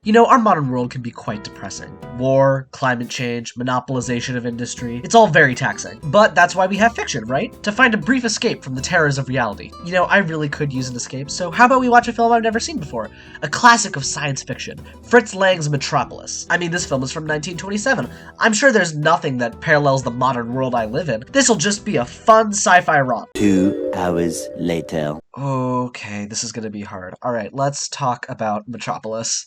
You know, our modern world can be quite depressing. War, climate change, monopolization of industry, it's all very taxing. But that's why we have fiction, right? To find a brief escape from the terrors of reality. You know, I really could use an escape, so how about we watch a film I've never seen before? A classic of science fiction, Fritz Lang's Metropolis. I mean, this film is from 1927. I'm sure there's nothing that parallels the modern world I live in. This'll just be a fun sci-fi romp. 2 hours later. Okay, this is gonna be hard. Alright, let's talk about Metropolis.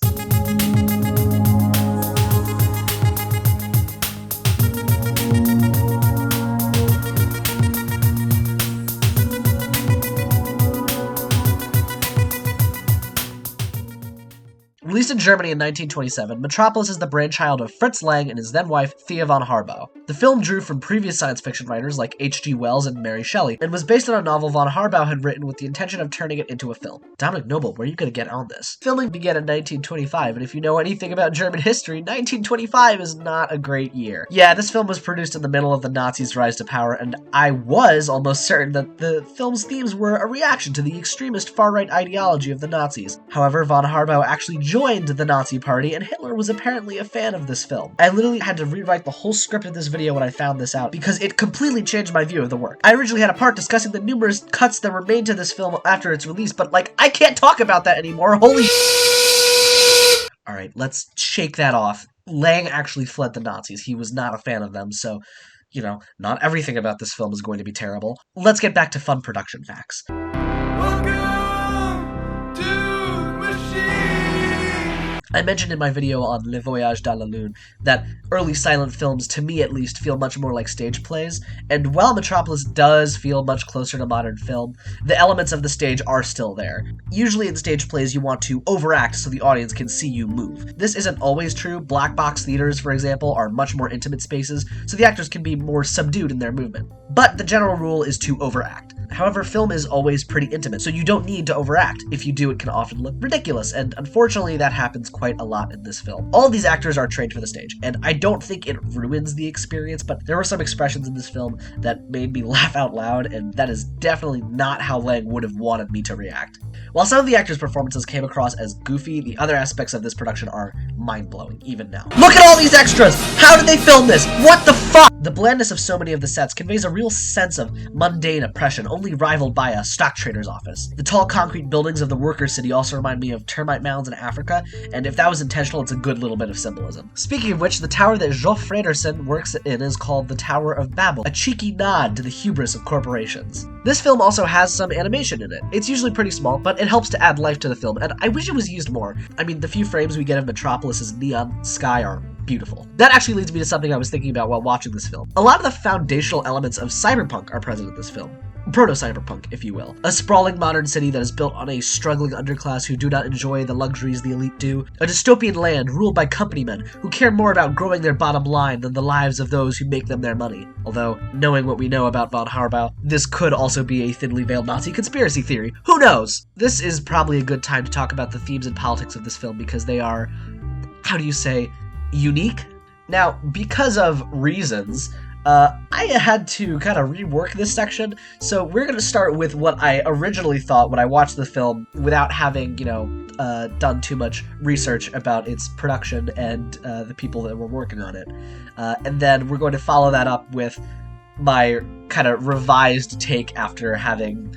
Released in Germany in 1927, Metropolis is the brainchild of Fritz Lang and his then-wife, Thea von Harbou. The film drew from previous science fiction writers like H.G. Wells and Mary Shelley, and was based on a novel von Harbou had written with the intention of turning it into a film. Dominic Noble, where are you gonna get on this? Filming began in 1925, and if you know anything about German history, 1925 is not a great year. Yeah, this film was produced in the middle of the Nazis' rise to power, and I was almost certain that the film's themes were a reaction to the extremist far-right ideology of the Nazis. However, von Harbou actually joined the Nazi Party, and Hitler was apparently a fan of this film. I literally had to rewrite the whole script of this video when I found this out, because it completely changed my view of the work. I originally had a part discussing the numerous cuts that were made to this film after its release, but like, I can't talk about that anymore, holy Alright, let's shake that off. Lang actually fled the Nazis. He was not a fan of them, so, you know, not everything about this film is going to be terrible. Let's get back to fun production facts. I mentioned in my video on Le Voyage dans la Lune that early silent films, to me at least, feel much more like stage plays, and while Metropolis does feel much closer to modern film, the elements of the stage are still there. Usually in stage plays you want to overact so the audience can see you move. This isn't always true. Black box theaters, for example, are much more intimate spaces, so the actors can be more subdued in their movement. But the general rule is to overact. However, film is always pretty intimate, so you don't need to overact. If you do, it can often look ridiculous, and unfortunately that happens quite a lot in this film. All of these actors are trained for the stage, and I don't think it ruins the experience, but there were some expressions in this film that made me laugh out loud, and that is definitely not how Lang would have wanted me to react. While some of the actors' performances came across as goofy, the other aspects of this production are mind-blowing, even now. Look at all these extras! How did they film this? What the fuck? The blandness of so many of the sets conveys a real sense of mundane oppression, only rivaled by a stock trader's office. The tall concrete buildings of the workers' city also remind me of termite mounds in Africa, and if that was intentional, it's a good little bit of symbolism. Speaking of which, the tower that Geoff Fredersen works in is called the Tower of Babel, a cheeky nod to the hubris of corporations. This film also has some animation in it. It's usually pretty small, but it helps to add life to the film, and I wish it was used more. I mean, the few frames we get of Metropolis' neon sky are beautiful. That actually leads me to something I was thinking about while watching this film. A lot of the foundational elements of cyberpunk are present in this film. Proto-cyberpunk, if you will. A sprawling modern city that is built on a struggling underclass who do not enjoy the luxuries the elite do. A dystopian land ruled by companymen who care more about growing their bottom line than the lives of those who make them their money. Although, knowing what we know about von Harbou, this could also be a thinly veiled Nazi conspiracy theory. Who knows? This is probably a good time to talk about the themes and politics of this film because they are, how do you say, unique? Now, because of reasons, I had to kind of rework this section, so we're going to start with what I originally thought when I watched the film without having, done too much research about its production and the people that were working on it. And then we're going to follow that up with my kind of revised take after having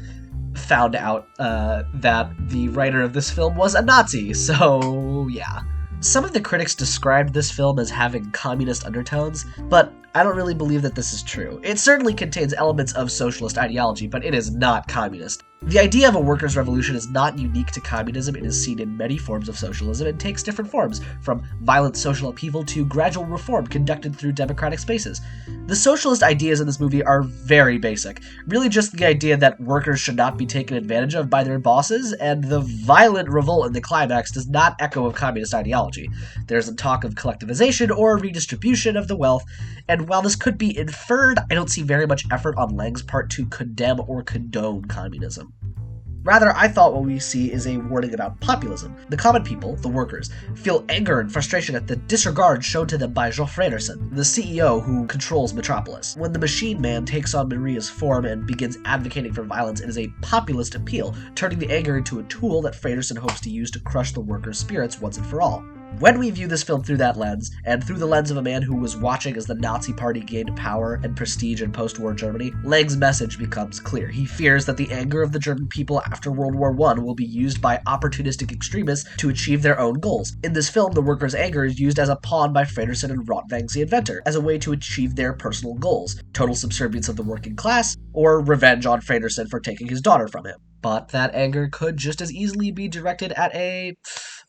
found out that the writer of this film was a Nazi, so yeah. Some of the critics described this film as having communist undertones, but I don't really believe that this is true. It certainly contains elements of socialist ideology, but it is not communist. The idea of a workers' revolution is not unique to communism. It is seen in many forms of socialism and takes different forms, from violent social upheaval to gradual reform conducted through democratic spaces. The socialist ideas in this movie are very basic, really just the idea that workers should not be taken advantage of by their bosses, and the violent revolt in the climax does not echo of communist ideology. There's a talk of collectivization or redistribution of the wealth, and while this could be inferred, I don't see very much effort on Lang's part to condemn or condone communism. Rather, I thought what we see is a warning about populism. The common people, the workers, feel anger and frustration at the disregard shown to them by Geoff Fredersen, the CEO who controls Metropolis. When the machine man takes on Maria's form and begins advocating for violence, it is a populist appeal, turning the anger into a tool that Fredersen hopes to use to crush the workers' spirits once and for all. When we view this film through that lens, and through the lens of a man who was watching as the Nazi Party gained power and prestige in post-war Germany, Lang's message becomes clear. He fears that the anger of the German people after World War I will be used by opportunistic extremists to achieve their own goals. In this film, the workers' anger is used as a pawn by Fredersen and Rotwang's the Inventor, as a way to achieve their personal goals: total subservience of the working class, or revenge on Fredersen for taking his daughter from him. But that anger could just as easily be directed at a,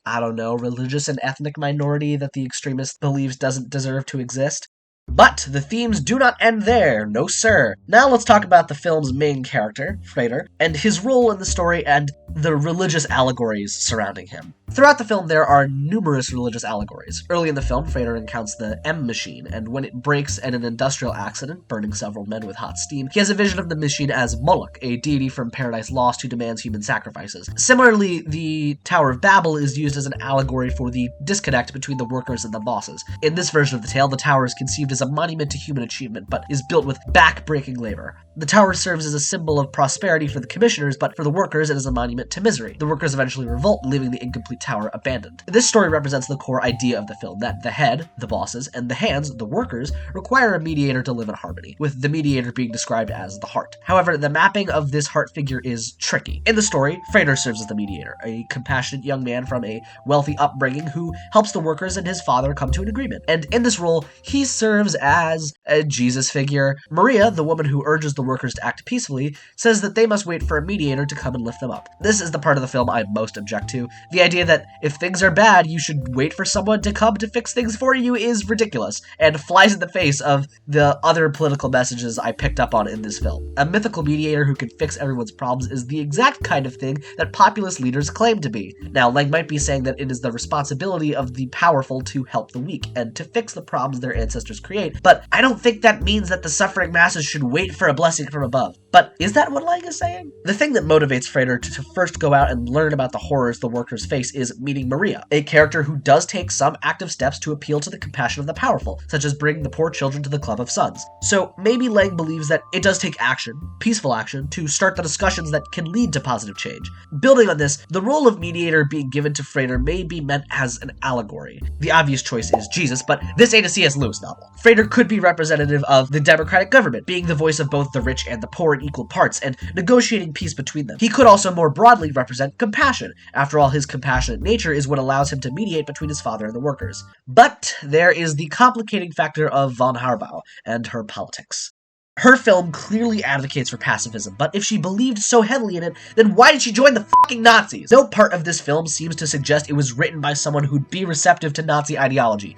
I don't know, religious and ethnic minority that the extremist believes doesn't deserve to exist. But the themes do not end there, no sir. Now let's talk about the film's main character, Freder, and his role in the story and the religious allegories surrounding him. Throughout the film, there are numerous religious allegories. Early in the film, Freder encounters the M machine, and when it breaks in an industrial accident, burning several men with hot steam, he has a vision of the machine as Moloch, a deity from Paradise Lost who demands human sacrifices. Similarly, the Tower of Babel is used as an allegory for the disconnect between the workers and the bosses. In this version of the tale, the tower is conceived as a monument to human achievement, but is built with back-breaking labor. The tower serves as a symbol of prosperity for the commissioners, but for the workers it is a monument to misery. The workers eventually revolt, leaving the incomplete tower abandoned. This story represents the core idea of the film, that the head, the bosses, and the hands, the workers, require a mediator to live in harmony, with the mediator being described as the heart. However, the mapping of this heart figure is tricky. In the story, Freder serves as the mediator, a compassionate young man from a wealthy upbringing who helps the workers and his father come to an agreement. And in this role, he serves as a Jesus figure. Maria, the woman who urges the workers to act peacefully, says that they must wait for a mediator to come and lift them up. This is the part of the film I most object to. The idea that if things are bad, you should wait for someone to come to fix things for you is ridiculous, and flies in the face of the other political messages I picked up on in this film. A mythical mediator who can fix everyone's problems is the exact kind of thing that populist leaders claim to be. Now, Lang might be saying that it is the responsibility of the powerful to help the weak, and to fix the problems their ancestors create, but I don't think that means that the suffering masses should wait for a blessing from above. But is that what Lang is saying? The thing that motivates Freder to first go out and learn about the horrors the workers face is meeting Maria, a character who does take some active steps to appeal to the compassion of the powerful, such as bringing the poor children to the Club of Sons. So maybe Lang believes that it does take action, peaceful action, to start the discussions that can lead to positive change. Building on this, the role of mediator being given to Freder may be meant as an allegory. The obvious choice is Jesus, but this ain't a C.S. Lewis novel. Freder could be representative of the democratic government, being the voice of both the rich and the poor in equal parts, and negotiating peace between them. He could also more broadly represent compassion. After all, his compassionate nature is what allows him to mediate between his father and the workers. But there is the complicating factor of von Harbou and her politics. Her film clearly advocates for pacifism, but if she believed so heavily in it, then why did she join the fucking Nazis? No part of this film seems to suggest it was written by someone who'd be receptive to Nazi ideology,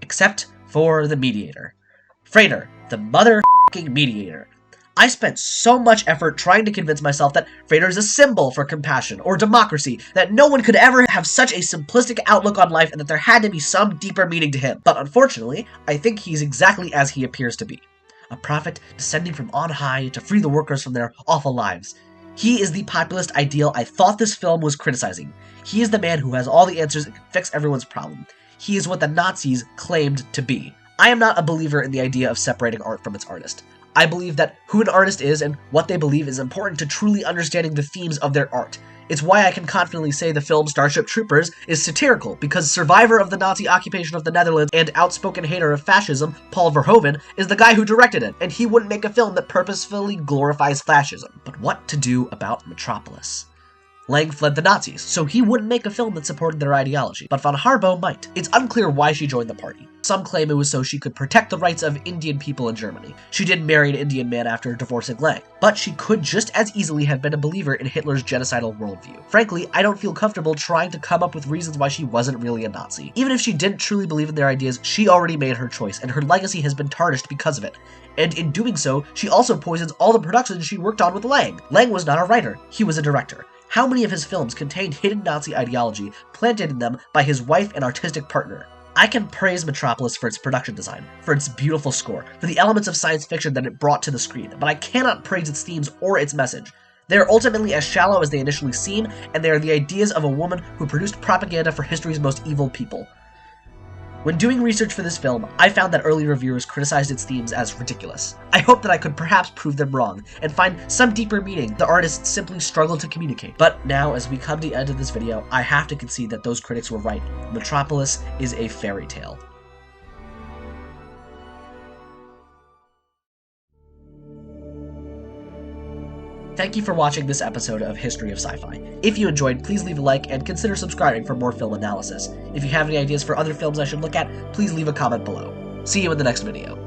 except for the mediator. Freder, the motherfucking mediator. I spent so much effort trying to convince myself that Freder is a symbol for compassion or democracy, that no one could ever have such a simplistic outlook on life and that there had to be some deeper meaning to him. But unfortunately, I think he's exactly as he appears to be. A prophet descending from on high to free the workers from their awful lives. He is the populist ideal I thought this film was criticizing. He is the man who has all the answers and can fix everyone's problem. He is what the Nazis claimed to be. I am not a believer in the idea of separating art from its artist. I believe that who an artist is and what they believe is important to truly understanding the themes of their art. It's why I can confidently say the film Starship Troopers is satirical, because survivor of the Nazi occupation of the Netherlands and outspoken hater of fascism, Paul Verhoeven, is the guy who directed it, and he wouldn't make a film that purposefully glorifies fascism. But what to do about Metropolis? Lang fled the Nazis, so he wouldn't make a film that supported their ideology, but von Harbou might. It's unclear why she joined the party. Some claim it was so she could protect the rights of Indian people in Germany. She did marry an Indian man after divorcing Lang, but she could just as easily have been a believer in Hitler's genocidal worldview. Frankly, I don't feel comfortable trying to come up with reasons why she wasn't really a Nazi. Even if she didn't truly believe in their ideas, she already made her choice, and her legacy has been tarnished because of it. And in doing so, she also poisons all the productions she worked on with Lang. Lang was not a writer, he was a director. How many of his films contained hidden Nazi ideology planted in them by his wife and artistic partner? I can praise Metropolis for its production design, for its beautiful score, for the elements of science fiction that it brought to the screen, but I cannot praise its themes or its message. They are ultimately as shallow as they initially seem, and they are the ideas of a woman who produced propaganda for history's most evil people. When doing research for this film, I found that early reviewers criticized its themes as ridiculous. I hope that I could perhaps prove them wrong, and find some deeper meaning the artists simply struggled to communicate. But now, as we come to the end of this video, I have to concede that those critics were right. Metropolis is a fairy tale. Thank you for watching this episode of History of Sci-Fi. If you enjoyed, please leave a like and consider subscribing for more film analysis. If you have any ideas for other films I should look at, please leave a comment below. See you in the next video.